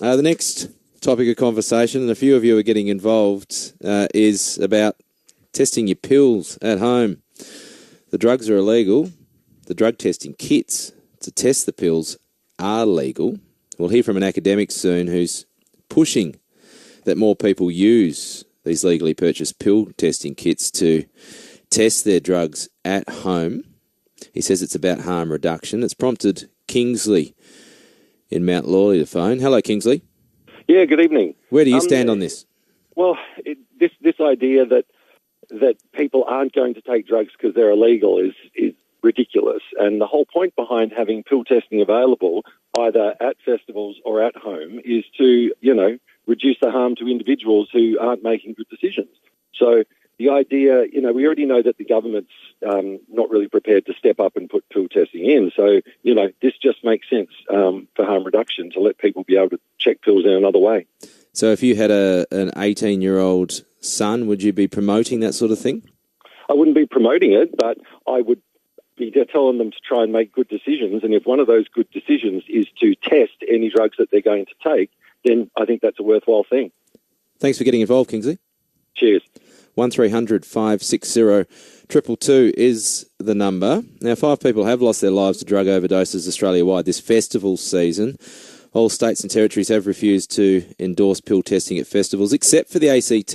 The next topic of conversation, and a few of you are getting involved, is about testing your pills at home. The drugs are illegal. The drug testing kits to test the pills are legal. We'll hear from an academic soon who's pushing that more people use these legally purchased pill testing kits to test their drugs at home. He says it's about harm reduction. It's prompted Kingsley in Mount Lawley to phone. Hello, Kingsley. Yeah, good evening. Where do you stand on this? Well, this idea that people aren't going to take drugs because they're illegal is ridiculous. And the whole point behind having pill testing available, either at festivals or at home, is to, reduce the harm to individuals who aren't making good decisions. So the idea, we already know that the government's not really prepared to step up and put pill testing in. So, this just makes sense for harm reduction to let people be able to check pills in another way. So if you had an 18-year-old son, would you be promoting that sort of thing? I wouldn't be promoting it, but I would be telling them to try and make good decisions. And if one of those good decisions is to test any drugs that they're going to take, then I think that's a worthwhile thing. Thanks for getting involved, Kingsley. Cheers. 1300 560 222 is the number. Now, 5 people have lost their lives to drug overdoses Australia-wide this festival season. All states and territories have refused to endorse pill testing at festivals, except for the ACT,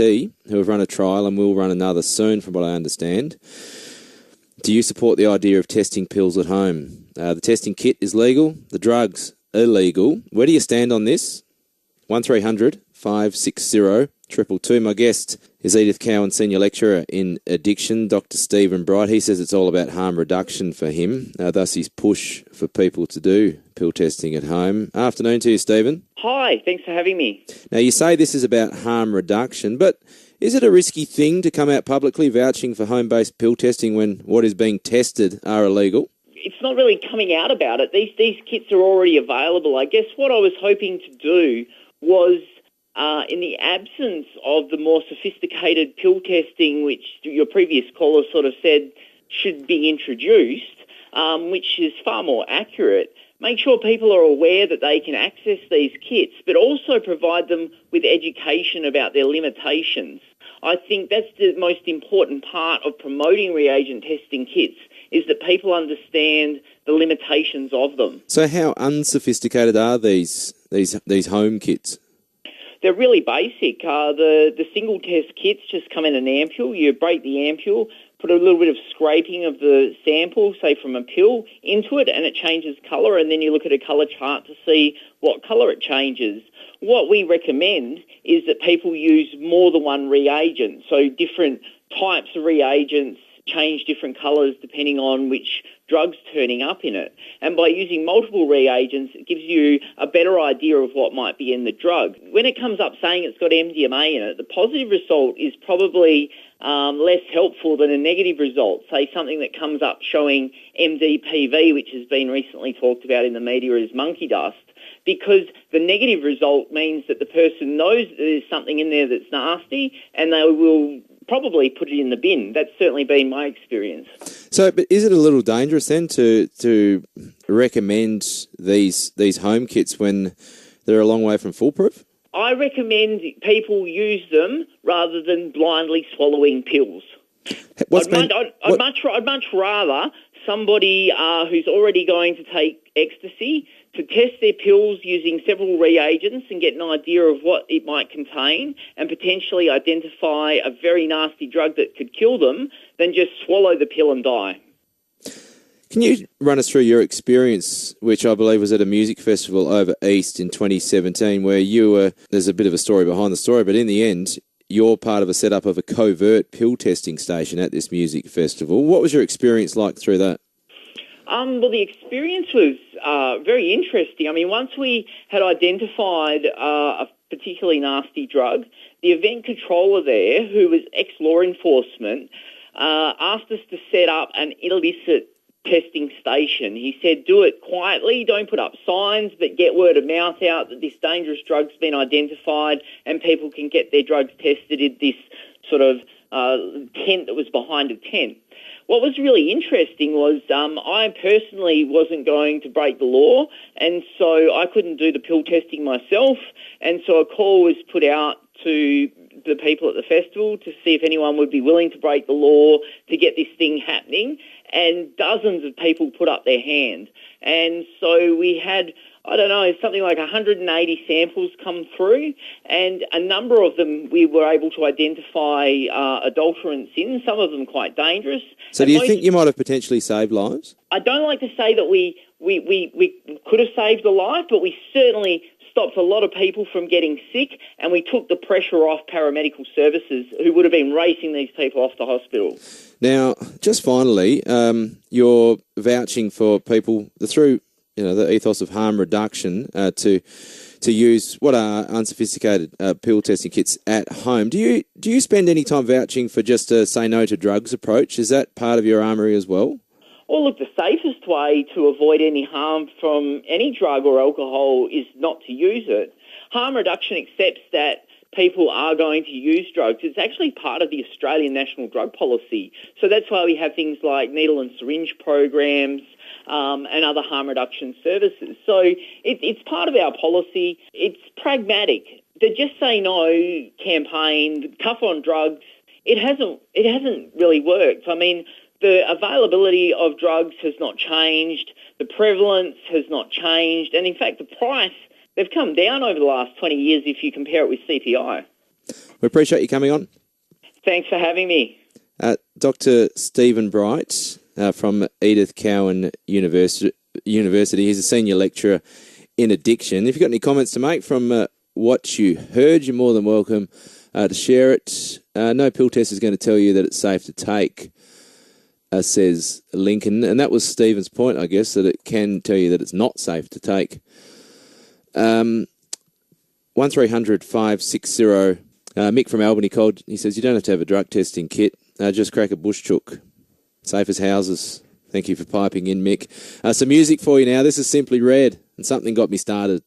who have run a trial and will run another soon, from what I understand. Do you support the idea of testing pills at home? The testing kit is legal, the drugs illegal. Where do you stand on this? 1300 560 222. My guest is Edith Cowan, Senior Lecturer in Addiction, Dr. Stephen Bright. He says it's all about harm reduction for him, thus his push for people to do pill testing at home. Afternoon to you, Stephen. Hi, thanks for having me. Now, you say this is about harm reduction, but is it a risky thing to come out publicly vouching for home-based pill testing when what is being tested are illegal? It's not really coming out about it. These kits are already available. I guess what I was hoping to do was, in the absence of the more sophisticated pill testing, which your previous caller sort of said should be introduced, which is far more accurate, make sure people are aware that they can access these kits, but also provide them with education about their limitations. I think that's the most important part of promoting reagent testing kits, is that people understand the limitations of them. So how unsophisticated are these home kits? They're really basic. The single test kits just come in an ampule. You break the ampule, put a little bit of scraping of the sample, say from a pill, into it, and it changes colour, and then you look at a colour chart to see what colour it changes. What we recommend is that people use more than one reagent, so different types of reagents change different colours depending on which drug's turning up in it. And by using multiple reagents, it gives you a better idea of what might be in the drug. When it comes up saying it's got MDMA in it, the positive result is probably less helpful than a negative result. Say something that comes up showing MDPV, which has been recently talked about in the media as monkey dust, because the negative result means that the person knows that there's something in there that's nasty and they will probably put it in the bin. That's certainly been my experience. So, but is it a little dangerous then to recommend these home kits when they're a long way from foolproof? I recommend people use them rather than blindly swallowing pills. I'd much rather somebody who's already going to take ecstasy to test their pills using several reagents and get an idea of what it might contain and potentially identify a very nasty drug that could kill them than just swallow the pill and die. Can you run us through your experience, which I believe was at a music festival over East in 2017, where you were, there's a bit of a story behind the story, but in the end, you're part of a setup of a covert pill testing station at this music festival. What was your experience like through that? Well, the experience was very interesting. I mean, once we had identified a particularly nasty drug, the event controller there, who was ex-law enforcement, asked us to set up an illicit testing station. He said, do it quietly, don't put up signs, but get word of mouth out that this dangerous drug's been identified and people can get their drugs tested in this sort of tent that was behind a tent. what was really interesting was I personally wasn't going to break the law, and so I couldn't do the pill testing myself, and so a call was put out to the people at the festival to see if anyone would be willing to break the law to get this thing happening, and dozens of people put up their hand. And so we had, I don't know, something like 180 samples come through, and a number of them we were able to identify adulterants in, some of them quite dangerous. So do you think you might have potentially saved lives? I don't like to say that we could have saved a life, but we certainly stopped a lot of people from getting sick, and we took the pressure off paramedical services who would have been racing these people off to hospital. Now, just finally, you're vouching for people through the ethos of harm reduction to use what are unsophisticated pill testing kits at home. Do you spend any time vouching for just a say no to drugs approach? Is that part of your armoury as well? Well, look, the safest way to avoid any harm from any drug or alcohol is not to use it. Harm reduction accepts that people are going to use drugs. It's actually part of the Australian National Drug Policy. So that's why we have things like needle and syringe programs and other harm reduction services. So it's part of our policy. It's pragmatic. The Just Say No campaign, tough on drugs, it hasn't really worked. I mean, the availability of drugs has not changed, the prevalence has not changed, and in fact the price, they've come down over the last 20 years if you compare it with CPI. We appreciate you coming on. Thanks for having me. Dr. Stephen Bright from Edith Cowan University. He's a senior lecturer in addiction. If you've got any comments to make from what you heard, you're more than welcome to share it. No pill test is going to tell you that it's safe to take, says Lincoln. And that was Stephen's point, I guess, that it can tell you that it's not safe to take. 1300 560. Mick from Albany called. He says, you don't have to have a drug testing kit. Just crack a bush chook. Safe as houses. Thank you for piping in, Mick. Some music for you now. This is Simply Red, and Something Got Me Started.